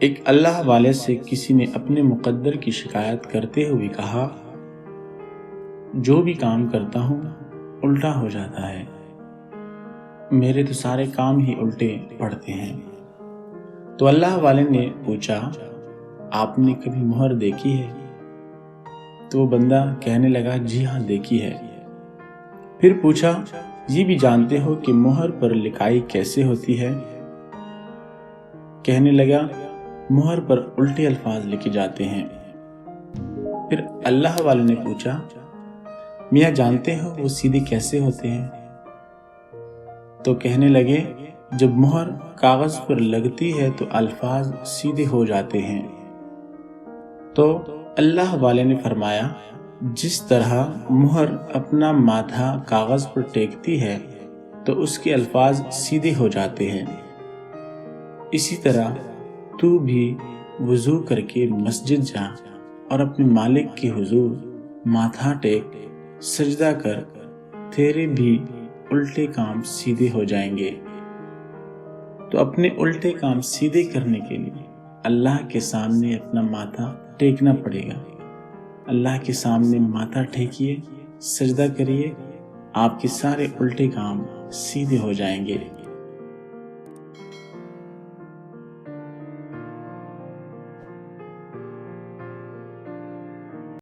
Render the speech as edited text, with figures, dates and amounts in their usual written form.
ایک اللہ والے سے کسی نے اپنے مقدر کی شکایت کرتے ہوئے کہا، جو بھی کام کرتا ہوں الٹا ہو جاتا ہے، میرے تو سارے کام ہی الٹے پڑتے ہیں۔ تو اللہ والے نے پوچھا، آپ نے کبھی مہر دیکھی ہے؟ تو وہ بندہ کہنے لگا، جی ہاں دیکھی ہے۔ پھر پوچھا، یہ بھی جانتے ہو کہ مہر پر لکھائی کیسے ہوتی ہے؟ کہنے لگا، مہر پر الٹے الفاظ لکھے جاتے ہیں۔ پھر اللہ والے نے پوچھا، میاں جانتے ہو وہ سیدھے کیسے ہوتے ہیں؟ تو کہنے لگے، جب مہر کاغذ پر لگتی ہے تو الفاظ سیدھے ہو جاتے ہیں۔ تو اللہ والے نے فرمایا، جس طرح مہر اپنا ماتھا کاغذ پر ٹیکتی ہے تو اس کے الفاظ سیدھے ہو جاتے ہیں، اسی طرح تو بھی وضو کر کے مسجد جا اور اپنے مالک کے حضور ماتھا ٹیک، سجدہ کر، تیرے بھی الٹے کام سیدھے ہو جائیں گے۔ تو اپنے الٹے کام سیدھے کرنے کے لیے اللہ کے سامنے اپنا ماتھا ٹیکنا پڑے گا۔ اللہ کے سامنے ماتھا ٹیکیے، سجدہ کریے، آپ کے سارے الٹے کام سیدھے ہو جائیں گے۔